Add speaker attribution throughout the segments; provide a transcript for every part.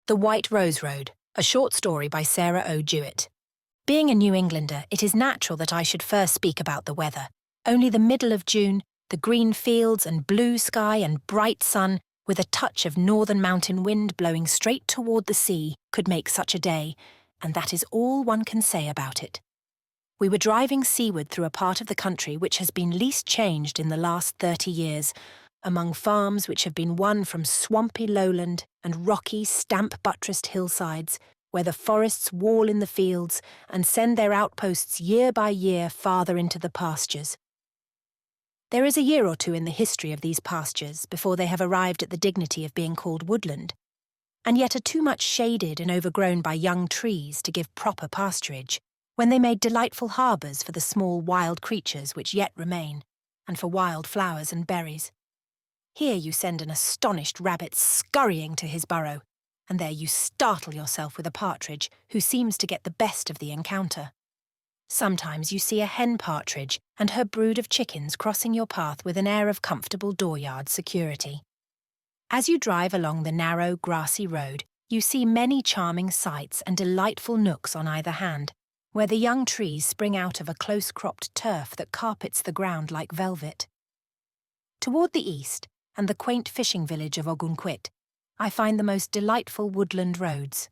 Speaker 1: The White Rose Road, a short story by Sarah O. Jewett. Being a New Englander, it is natural that I should first speak about the weather. Only the middle of June, the green fields and blue sky and bright sun, with a touch of northern mountain wind blowing straight toward the sea, could make such a day, and that is all one can say about it. We were driving seaward through a part of the country which has been least changed in the last 30 years, among farms which have been won from swampy lowland and rocky, stamp-buttressed hillsides, where the forests wall in the fields and send their outposts year by year farther into the pastures. There is a year or two in the history of these pastures before they have arrived at the dignity of being called woodland, and yet are too much shaded and overgrown by young trees to give proper pasturage, when they made delightful harbours for the small wild creatures which yet remain, and for wildflowers and berries. Here you send an astonished rabbit scurrying to his burrow, and there you startle yourself with a partridge who seems to get the best of the encounter. Sometimes you see a hen partridge and her brood of chickens crossing your path with an air of comfortable dooryard security. As you drive along the narrow, grassy road, you see many charming sights and delightful nooks on either hand, where the young trees spring out of a close-cropped turf that carpets the ground like velvet. Toward the east, and the quaint fishing village of Ogunquit, I find the most delightful woodland roads.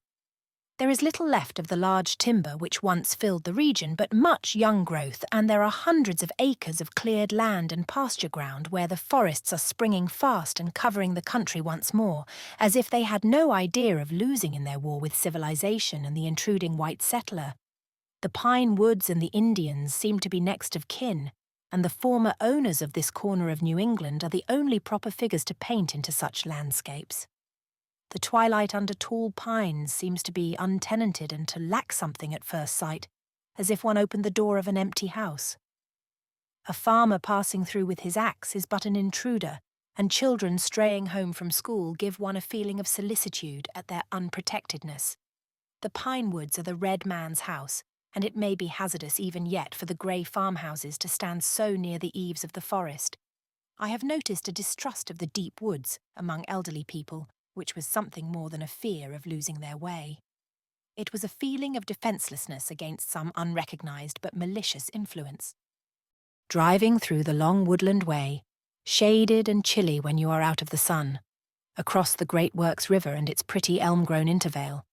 Speaker 1: There is little left of the large timber which once filled the region, but much young growth, and there are hundreds of acres of cleared land and pasture ground where the forests are springing fast and covering the country once more, as if they had no idea of losing in their war with civilization and the intruding white settler. The pine woods and the Indians seem to be next of kin, and the former owners of this corner of New England are the only proper figures to paint into such landscapes. The twilight under tall pines seems to be untenanted and to lack something at first sight, as if one opened the door of an empty house. A farmer passing through with his axe is but an intruder, and children straying home from school give one a feeling of solicitude at their unprotectedness. The pine woods are the red man's house, and it may be hazardous even yet for the grey farmhouses to stand so near the eaves of the forest. I have noticed a distrust of the deep woods among elderly people, which was something more than a fear of losing their way. It was a feeling of defencelessness against some unrecognised but malicious influence. Driving through the long woodland way, shaded and chilly when you are out of the sun, across the Great Works River and its pretty elm-grown intervale,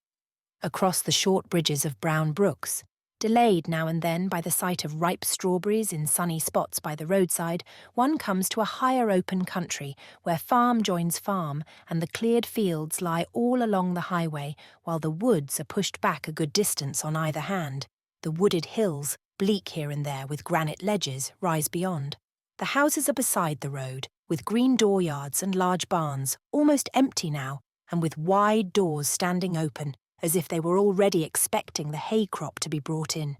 Speaker 1: across the short bridges of brown brooks, delayed now and then by the sight of ripe strawberries in sunny spots by the roadside, one comes to a higher open country where farm joins farm and the cleared fields lie all along the highway while the woods are pushed back a good distance on either hand. The wooded hills, bleak here and there with granite ledges, rise beyond. The houses are beside the road, with green dooryards and large barns, almost empty now, and with wide doors standing open, as if they were already expecting the hay crop to be brought in.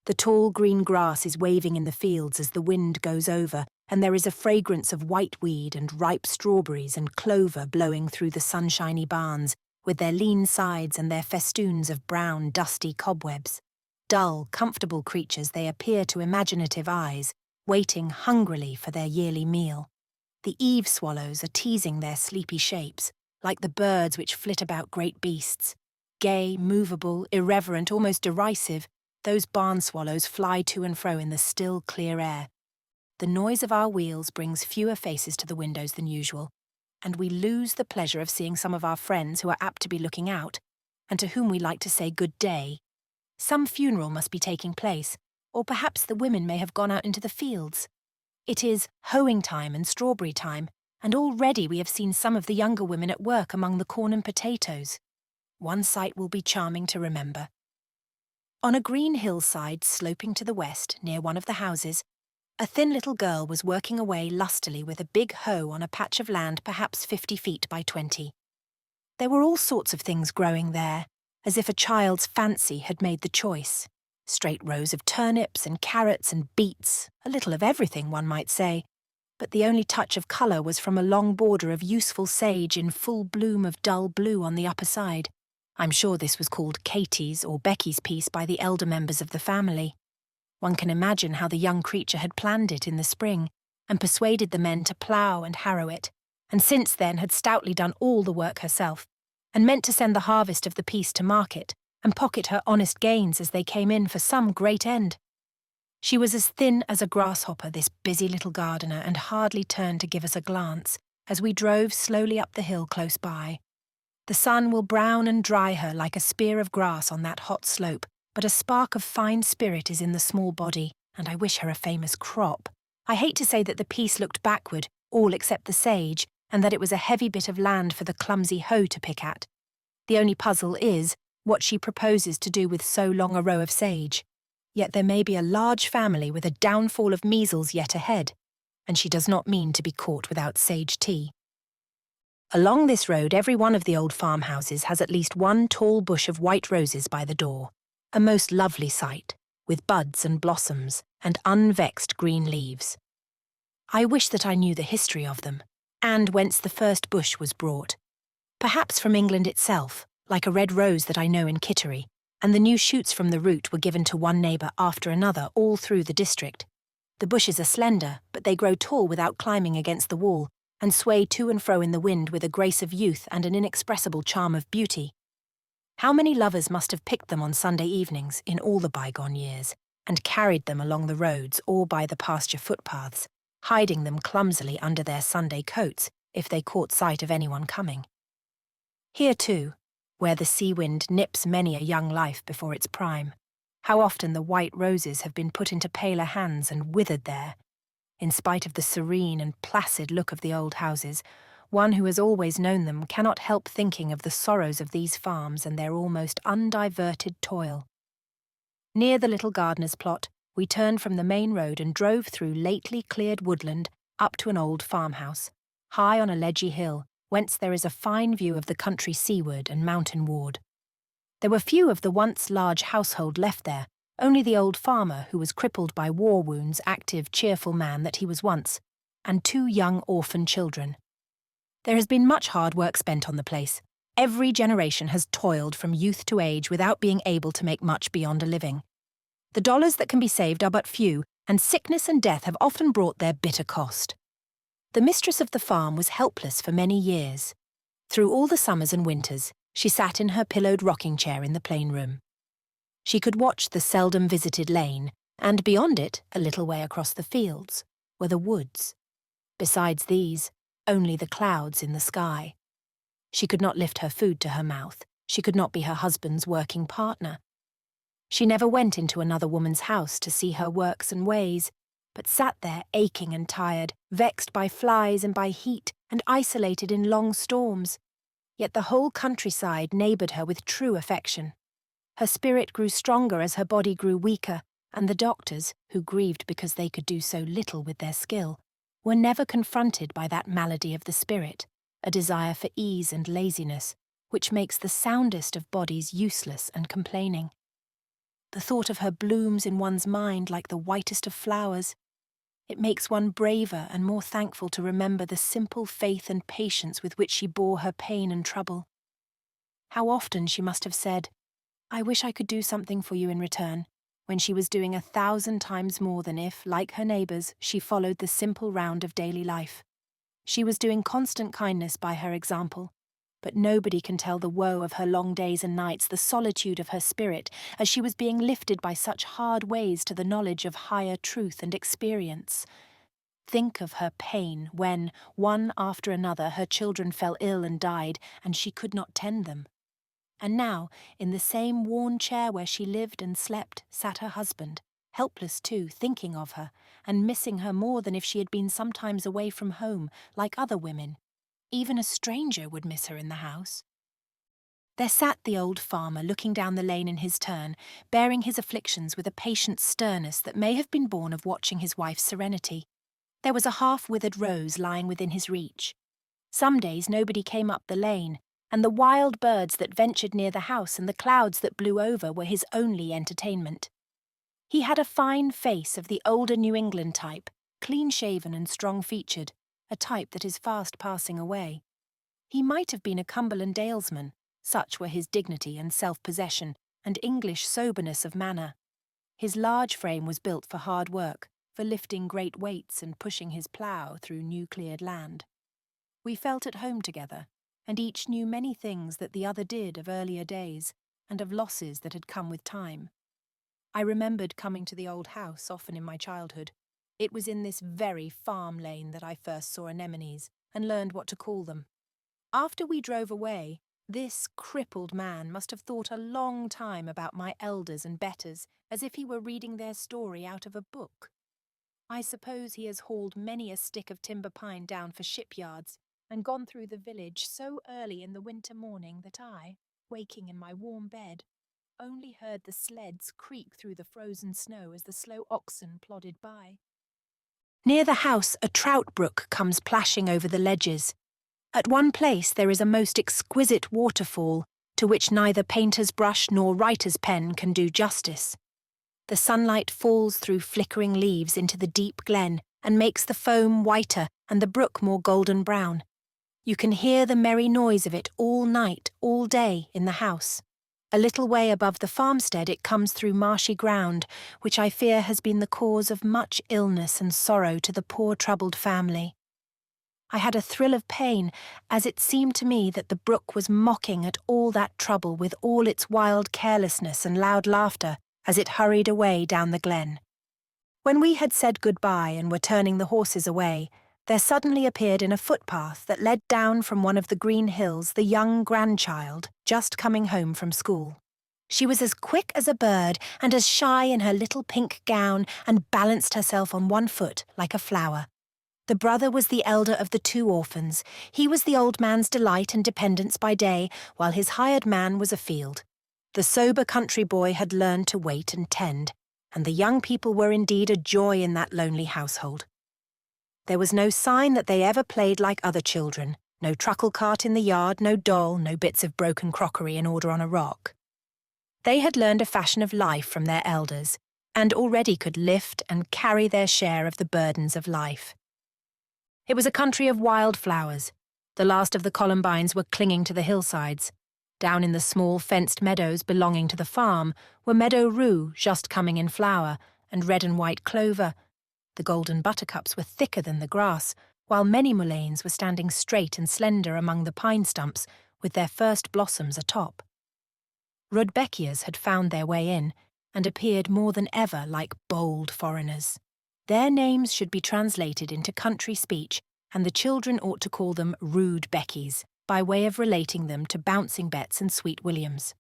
Speaker 1: The tall green grass is waving in the fields as the wind goes over, and there is a fragrance of whiteweed and ripe strawberries and clover blowing through the sunshiny barns, with their lean sides and their festoons of brown, dusty cobwebs. Dull, comfortable creatures they appear to imaginative eyes, waiting hungrily for their yearly meal. The eave swallows are teasing their sleepy shapes, like the birds which flit about great beasts. Gay, movable, irreverent, almost derisive, those barn swallows fly to and fro in the still, clear air. The noise of our wheels brings fewer faces to the windows than usual, and we lose the pleasure of seeing some of our friends who are apt to be looking out, and to whom we like to say good day. Some funeral must be taking place, or perhaps the women may have gone out into the fields. It is hoeing time and strawberry time, and already we have seen some of the younger women at work among the corn and potatoes. One sight will be charming to remember. On a green hillside sloping to the west, near one of the houses, a thin little girl was working away lustily with a big hoe on a patch of land perhaps 50 feet by 20. There were all sorts of things growing there, as if a child's fancy had made the choice. Straight rows of turnips and carrots and beets, a little of everything, one might say, but the only touch of colour was from a long border of useful sage in full bloom of dull blue on the upper side. I'm sure this was called Katie's or Becky's piece by the elder members of the family. One can imagine how the young creature had planned it in the spring, and persuaded the men to plough and harrow it, and since then had stoutly done all the work herself, and meant to send the harvest of the piece to market and pocket her honest gains as they came in for some great end. She was as thin as a grasshopper, this busy little gardener, and hardly turned to give us a glance as we drove slowly up the hill close by. The sun will brown and dry her like a spear of grass on that hot slope, but a spark of fine spirit is in the small body, and I wish her a famous crop. I hate to say that the piece looked backward, all except the sage, and that it was a heavy bit of land for the clumsy hoe to pick at. The only puzzle is what she proposes to do with so long a row of sage. Yet there may be a large family with a downfall of measles yet ahead, and she does not mean to be caught without sage tea. Along this road, every one of the old farmhouses has at least one tall bush of white roses by the door, a most lovely sight, with buds and blossoms and unvexed green leaves. I wish that I knew the history of them, and whence the first bush was brought. Perhaps from England itself, like a red rose that I know in Kittery, and the new shoots from the root were given to one neighbour after another all through the district. The bushes are slender, but they grow tall without climbing against the wall, and sway to and fro in the wind with a grace of youth and an inexpressible charm of beauty. How many lovers must have picked them on Sunday evenings in all the bygone years, and carried them along the roads or by the pasture footpaths, hiding them clumsily under their Sunday coats if they caught sight of anyone coming. Here, too, where the sea wind nips many a young life before its prime, how often the white roses have been put into paler hands and withered there. In spite of the serene and placid look of the old houses, one who has always known them cannot help thinking of the sorrows of these farms and their almost undiverted toil. Near the little gardener's plot, we turned from the main road and drove through lately cleared woodland up to an old farmhouse, high on a ledgy hill, whence there is a fine view of the country seaward and mountain ward. There were few of the once large household left there, only the old farmer who was crippled by war wounds, active, cheerful man that he was once, and 2 young orphan children. There has been much hard work spent on the place. Every generation has toiled from youth to age without being able to make much beyond a living. The dollars that can be saved are but few, and sickness and death have often brought their bitter cost. The mistress of the farm was helpless for many years. Through all the summers and winters, she sat in her pillowed rocking chair in the plain room. She could watch the seldom visited lane, and beyond it, a little way across the fields, were the woods. Besides these, only the clouds in the sky. She could not lift her food to her mouth. She could not be her husband's working partner. She never went into another woman's house to see her works and ways, but sat there aching and tired, vexed by flies and by heat, and isolated in long storms. Yet the whole countryside neighboured her with true affection. Her spirit grew stronger as her body grew weaker, and the doctors, who grieved because they could do so little with their skill, were never confronted by that malady of the spirit, a desire for ease and laziness, which makes the soundest of bodies useless and complaining. The thought of her blooms in one's mind like the whitest of flowers. It makes one braver and more thankful to remember the simple faith and patience with which she bore her pain and trouble. How often she must have said, "I wish I could do something for you in return," when she was doing 1,000 times more than if, like her neighbours, she followed the simple round of daily life. She was doing constant kindness by her example, but nobody can tell the woe of her long days and nights, the solitude of her spirit, as she was being lifted by such hard ways to the knowledge of higher truth and experience. Think of her pain when, one after another, her children fell ill and died, and she could not tend them. And now, in the same worn chair where she lived and slept, sat her husband, helpless too, thinking of her, and missing her more than if she had been sometimes away from home, like other women. Even a stranger would miss her in the house. There sat the old farmer looking down the lane in his turn, bearing his afflictions with a patient sternness that may have been born of watching his wife's serenity. There was a half-withered rose lying within his reach. Some days nobody came up the lane, and the wild birds that ventured near the house and the clouds that blew over were his only entertainment. He had a fine face of the older New England type, clean-shaven and strong-featured, a type that is fast passing away. He might have been a Cumberland dalesman, such were his dignity and self-possession and English soberness of manner. His large frame was built for hard work, for lifting great weights and pushing his plough through new-cleared land. We felt at home together, and each knew many things that the other did of earlier days, and of losses that had come with time. I remembered coming to the old house often in my childhood. It was in this very farm lane that I first saw anemones, and learned what to call them. After we drove away, this crippled man must have thought a long time about my elders and betters, as if he were reading their story out of a book. I suppose he has hauled many a stick of timber pine down for shipyards, and gone through the village so early in the winter morning that I, waking in my warm bed, only heard the sleds creak through the frozen snow as the slow oxen plodded by. Near the house, a trout brook comes plashing over the ledges. At one place there is a most exquisite waterfall, to which neither painter's brush nor writer's pen can do justice. The sunlight falls through flickering leaves into the deep glen and makes the foam whiter and the brook more golden brown. You can hear the merry noise of it all night, all day in the house. A little way above the farmstead it comes through marshy ground, which I fear has been the cause of much illness and sorrow to the poor troubled family. I had a thrill of pain, as it seemed to me that the brook was mocking at all that trouble with all its wild carelessness and loud laughter as it hurried away down the glen. When we had said goodbye and were turning the horses away, there suddenly appeared in a footpath that led down from one of the green hills the young grandchild just coming home from school. She was as quick as a bird and as shy in her little pink gown, and balanced herself on one foot like a flower. The brother was the elder of the two orphans. He was the old man's delight and dependence by day, while his hired man was afield. The sober country boy had learned to wait and tend, and the young people were indeed a joy in that lonely household. There was no sign that they ever played like other children, no truckle cart in the yard, no doll, no bits of broken crockery in order on a rock. They had learned a fashion of life from their elders, and already could lift and carry their share of the burdens of life. It was a country of wildflowers. The last of the columbines were clinging to the hillsides. Down in the small fenced meadows belonging to the farm were meadow rue just coming in flower, and red and white clover. The golden buttercups were thicker than the grass, while many mulleins were standing straight and slender among the pine stumps with their first blossoms atop. Rudbeckias had found their way in, and appeared more than ever like bold foreigners. Their names should be translated into country speech, and the children ought to call them rude Beckies, by way of relating them to Bouncing Bets and Sweet Williams.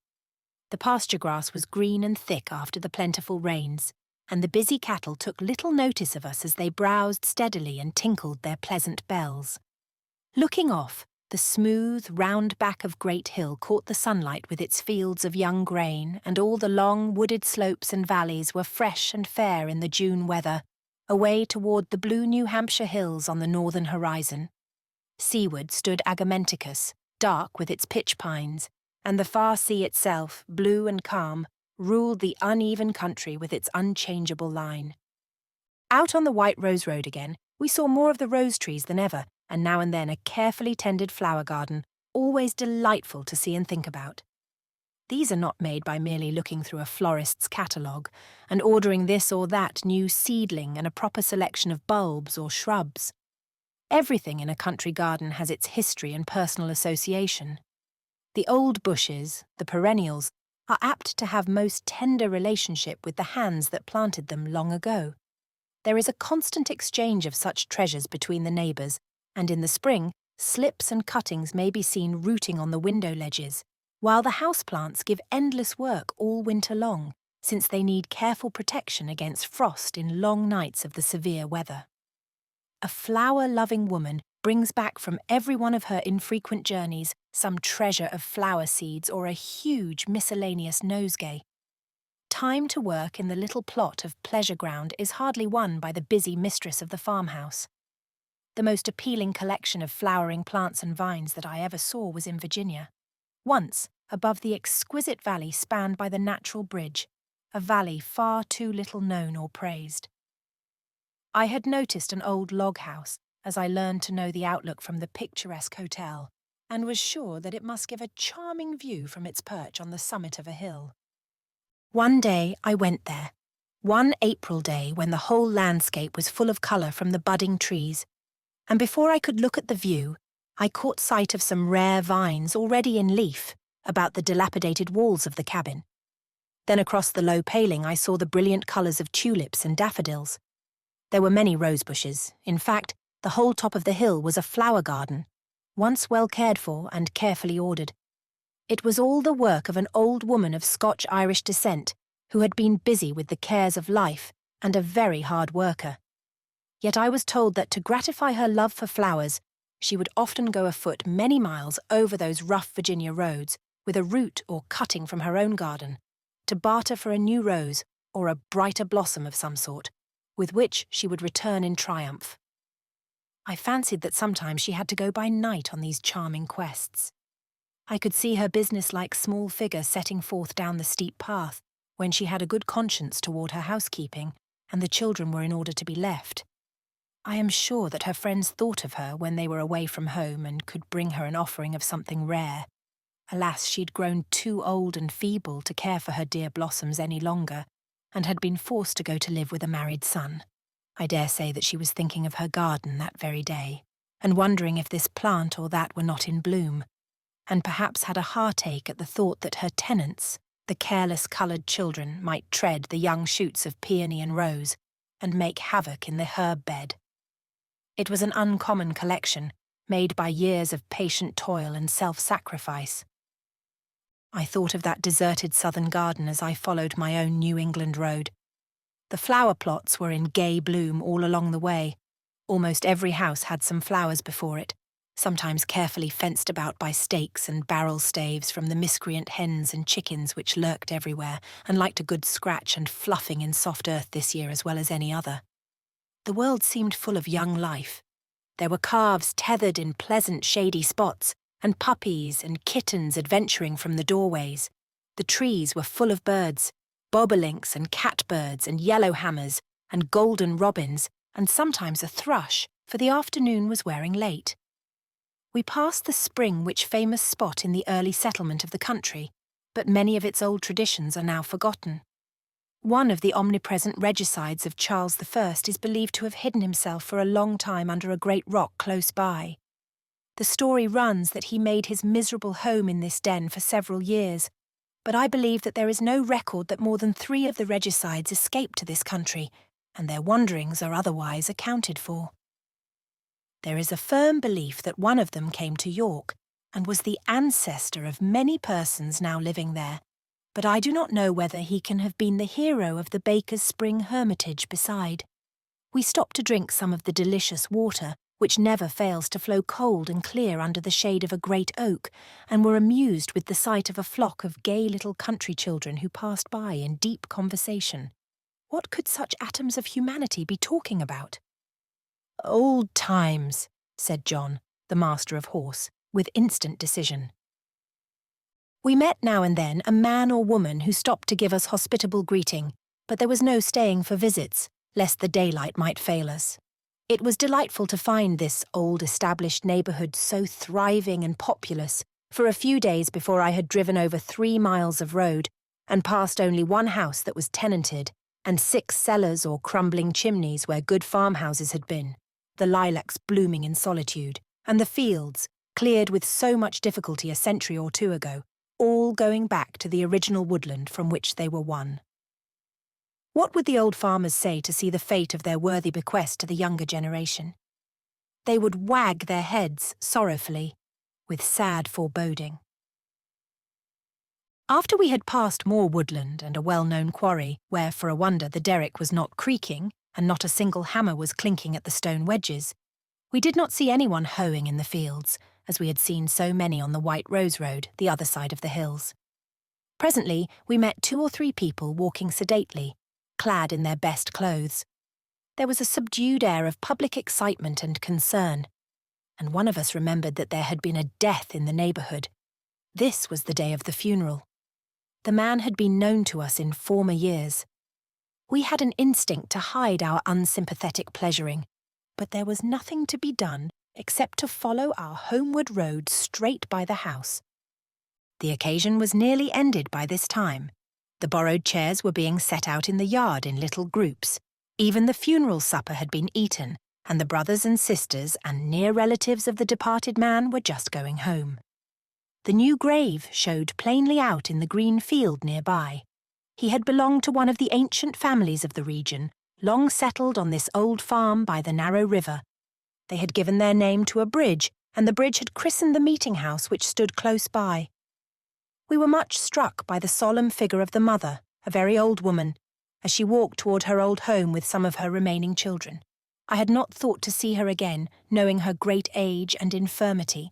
Speaker 1: The pasture grass was green and thick after the plentiful rains, and the busy cattle took little notice of us as they browsed steadily and tinkled their pleasant bells. Looking off, the smooth, round back of Great Hill caught the sunlight with its fields of young grain, and all the long wooded slopes and valleys were fresh and fair in the June weather, away toward the blue New Hampshire hills on the northern horizon. Seaward stood Agamenticus, dark with its pitch pines, and the far sea itself, blue and calm, ruled the uneven country with its unchangeable line. Out on the White Rose Road again, we saw more of the rose trees than ever, and now and then a carefully tended flower garden, always delightful to see and think about. These are not made by merely looking through a florist's catalogue and ordering this or that new seedling and a proper selection of bulbs or shrubs. Everything in a country garden has its history and personal association. The old bushes, the perennials, are apt to have most tender relationship with the hands that planted them long ago. There is a constant exchange of such treasures between the neighbours, and in the spring, slips and cuttings may be seen rooting on the window ledges, while the houseplants give endless work all winter long, since they need careful protection against frost in long nights of the severe weather. A flower-loving woman brings back from every one of her infrequent journeys some treasure of flower seeds or a huge miscellaneous nosegay. Time to work in the little plot of pleasure ground is hardly won by the busy mistress of the farmhouse. The most appealing collection of flowering plants and vines that I ever saw was in Virginia. Once, above the exquisite valley spanned by the natural bridge, a valley far too little known or praised. I had noticed an old log house as I learned to know the outlook from the picturesque hotel, and was sure that it must give a charming view from its perch on the summit of a hill. One day I went there, one April day when the whole landscape was full of colour from the budding trees, and before I could look at the view, I caught sight of some rare vines already in leaf about the dilapidated walls of the cabin. Then across the low paling I saw the brilliant colours of tulips and daffodils. There were many rose bushes. In fact, the whole top of the hill was a flower garden, once well cared for and carefully ordered. It was all the work of an old woman of Scotch-Irish descent who had been busy with the cares of life and a very hard worker. Yet I was told that to gratify her love for flowers, she would often go afoot many miles over those rough Virginia roads with a root or cutting from her own garden, to barter for a new rose or a brighter blossom of some sort, with which she would return in triumph. I fancied that sometimes she had to go by night on these charming quests. I could see her businesslike small figure setting forth down the steep path when she had a good conscience toward her housekeeping and the children were in order to be left. I am sure that her friends thought of her when they were away from home and could bring her an offering of something rare. Alas, she'd grown too old and feeble to care for her dear blossoms any longer, and had been forced to go to live with a married son. I dare say that she was thinking of her garden that very day, and wondering if this plant or that were not in bloom, and perhaps had a heartache at the thought that her tenants, the careless coloured children, might tread the young shoots of peony and rose, and make havoc in the herb bed. It was an uncommon collection, made by years of patient toil and self-sacrifice. I thought of that deserted southern garden as I followed my own New England road. The flower plots were in gay bloom all along the way. Almost every house had some flowers before it, sometimes carefully fenced about by stakes and barrel staves from the miscreant hens and chickens which lurked everywhere and liked a good scratch and fluffing in soft earth this year as well as any other. The world seemed full of young life. There were calves tethered in pleasant shady spots, and puppies and kittens adventuring from the doorways. The trees were full of birds, bobolinks and catbirds and yellowhammers and golden robins, and sometimes a thrush, for the afternoon was wearing late. We passed the spring which famous spot in the early settlement of the country, but many of its old traditions are now forgotten. One of the omnipresent regicides of Charles I is believed to have hidden himself for a long time under a great rock close by. The story runs that he made his miserable home in this den for several years, but I believe that there is no record that more than 3 of the regicides escaped to this country, and their wanderings are otherwise accounted for. There is a firm belief that one of them came to York, and was the ancestor of many persons now living there, but I do not know whether he can have been the hero of the Baker's Spring Hermitage beside. We stopped to drink some of the delicious water, which never fails to flow cold and clear under the shade of a great oak, and were amused with the sight of a flock of gay little country children who passed by in deep conversation. What could such atoms of humanity be talking about? "Old times," said John, the master of horse, with instant decision. We met now and then a man or woman who stopped to give us hospitable greeting, but there was no staying for visits, lest the daylight might fail us. It was delightful to find this old established neighbourhood so thriving and populous for a few days before I had driven over 3 miles of road and passed only one house that was tenanted and 6 cellars or crumbling chimneys where good farmhouses had been, the lilacs blooming in solitude, and the fields, cleared with so much difficulty a century or 2 ago, all going back to the original woodland from which they were won. What would the old farmers say to see the fate of their worthy bequest to the younger generation? They would wag their heads sorrowfully, with sad foreboding. After we had passed more woodland and a well-known quarry, where for a wonder the derrick was not creaking and not a single hammer was clinking at the stone wedges, we did not see anyone hoeing in the fields, as we had seen so many on the White Rose Road, the other side of the hills. Presently we met 2 or 3 people walking sedately, clad in their best clothes. There was a subdued air of public excitement and concern, and one of us remembered that there had been a death in the neighbourhood. This was the day of the funeral. The man had been known to us in former years. We had an instinct to hide our unsympathetic pleasuring, but there was nothing to be done except to follow our homeward road straight by the house. The occasion was nearly ended by this time. The borrowed chairs were being set out in the yard in little groups. Even the funeral supper had been eaten, and the brothers and sisters and near relatives of the departed man were just going home. The new grave showed plainly out in the green field nearby. He had belonged to one of the ancient families of the region, long settled on this old farm by the narrow river. They had given their name to a bridge, and the bridge had christened the meeting house which stood close by. We were much struck by the solemn figure of the mother, a very old woman, as she walked toward her old home with some of her remaining children. I had not thought to see her again, knowing her great age and infirmity.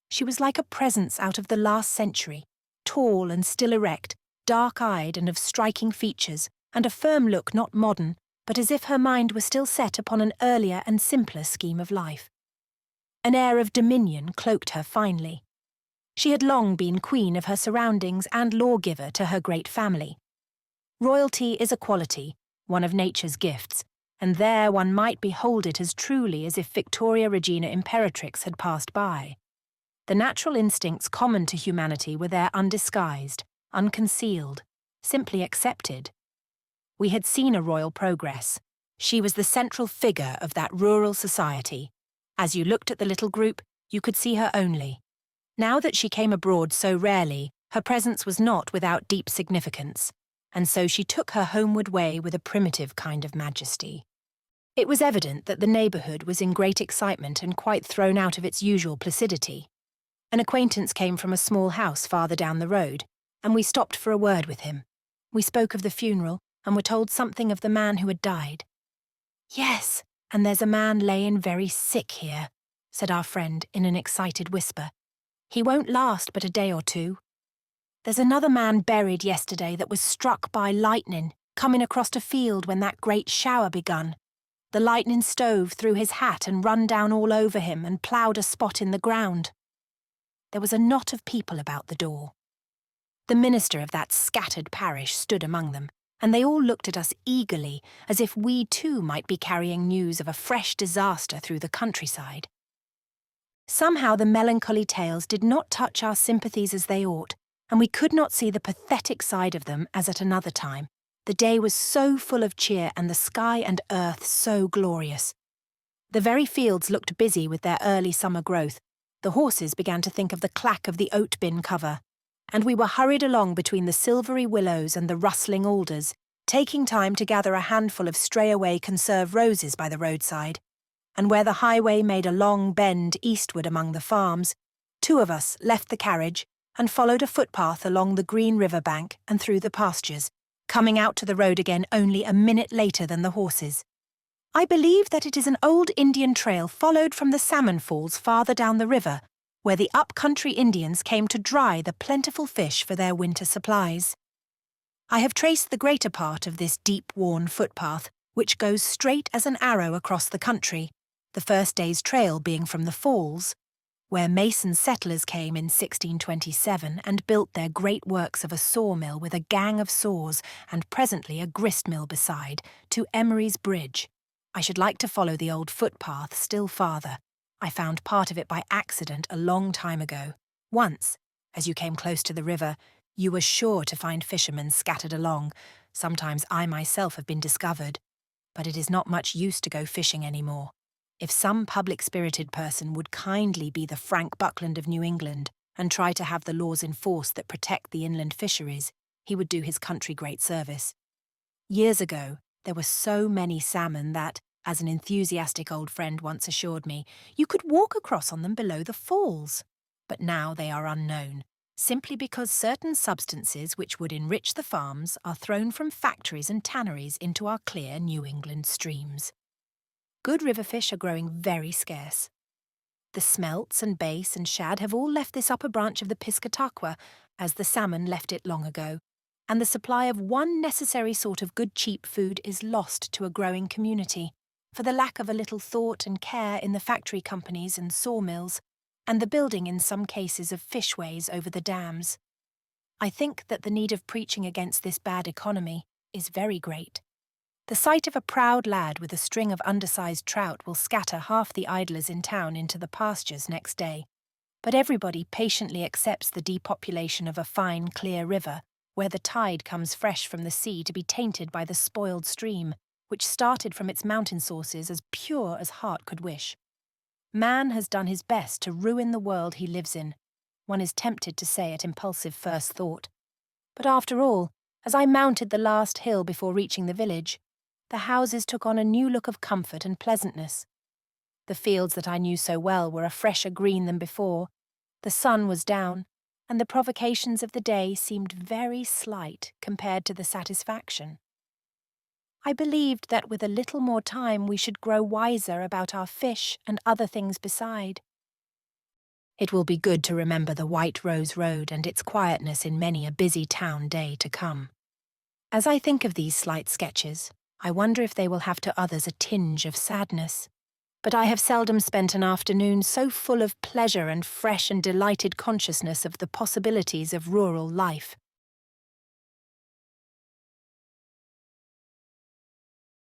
Speaker 1: She was like a presence out of the last century, tall and still erect, dark-eyed and of striking features, and a firm look not modern, but as if her mind were still set upon an earlier and simpler scheme of life. An air of dominion cloaked her finely. She had long been queen of her surroundings and lawgiver to her great family. Royalty is a quality, one of nature's gifts, and there one might behold it as truly as if Victoria Regina Imperatrix had passed by. The natural instincts common to humanity were there undisguised, unconcealed, simply accepted. We had seen a royal progress. She was the central figure of that rural society. As you looked at the little group, you could see her only. Now that she came abroad so rarely, her presence was not without deep significance, and so she took her homeward way with a primitive kind of majesty. It was evident that the neighbourhood was in great excitement and quite thrown out of its usual placidity. An acquaintance came from a small house farther down the road, and we stopped for a word with him. We spoke of the funeral, and were told something of the man who had died. "Yes, and there's a man layin' very sick here," said our friend in an excited whisper. "He won't last but a day or two. There's another man buried yesterday that was struck by lightning, coming across a field when that great shower begun. The lightning stove through his hat and run down all over him and ploughed a spot in the ground." There was a knot of people about the door. The minister of that scattered parish stood among them, and they all looked at us eagerly, as if we too might be carrying news of a fresh disaster through the countryside. Somehow the melancholy tales did not touch our sympathies as they ought, and we could not see the pathetic side of them as at another time. The day was so full of cheer and the sky and earth so glorious. The very fields looked busy with their early summer growth. The horses began to think of the clack of the oat bin cover, and we were hurried along between the silvery willows and the rustling alders, taking time to gather a handful of stray-away conserve roses by the roadside. And where the highway made a long bend eastward among the farms, two of us left the carriage and followed a footpath along the green river bank and through the pastures, coming out to the road again only a minute later than the horses. I believe that it is an old Indian trail followed from the salmon falls farther down the river, where the up-country Indians came to dry the plentiful fish for their winter supplies. I have traced the greater part of this deep-worn footpath, which goes straight as an arrow across the country, the first day's trail being from the falls, where Mason settlers came in 1627 and built their great works of a sawmill with a gang of saws and presently a grist-mill beside, to Emery's Bridge. I should like to follow the old footpath still farther. I found part of it by accident a long time ago. Once, as you came close to the river, you were sure to find fishermen scattered along. Sometimes I myself have been discovered. But it is not much use to go fishing any more. If some public-spirited person would kindly be the Frank Buckland of New England and try to have the laws enforced that protect the inland fisheries, he would do his country great service. Years ago, there were so many salmon that, as an enthusiastic old friend once assured me, you could walk across on them below the falls. But now they are unknown, simply because certain substances which would enrich the farms are thrown from factories and tanneries into our clear New England streams. Good river fish are growing very scarce. The smelts and bass and shad have all left this upper branch of the Piscataqua, as the salmon left it long ago, and the supply of one necessary sort of good cheap food is lost to a growing community, for the lack of a little thought and care in the factory companies and sawmills, and the building in some cases of fishways over the dams. I think that the need of preaching against this bad economy is very great. The sight of a proud lad with a string of undersized trout will scatter half the idlers in town into the pastures next day, but everybody patiently accepts the depopulation of a fine, clear river, where the tide comes fresh from the sea to be tainted by the spoiled stream, which started from its mountain sources as pure as heart could wish. Man has done his best to ruin the world he lives in, one is tempted to say at impulsive first thought. But after all, as I mounted the last hill before reaching the village, the houses took on a new look of comfort and pleasantness. The fields that I knew so well were a fresher green than before, the sun was down, and the provocations of the day seemed very slight compared to the satisfaction. I believed that with a little more time we should grow wiser about our fish and other things beside. It will be good to remember the White Rose Road and its quietness in many a busy town day to come. As I think of these slight sketches, I wonder if they will have to others a tinge of sadness. But I have seldom spent an afternoon so full of pleasure and fresh and delighted consciousness of the possibilities of rural life.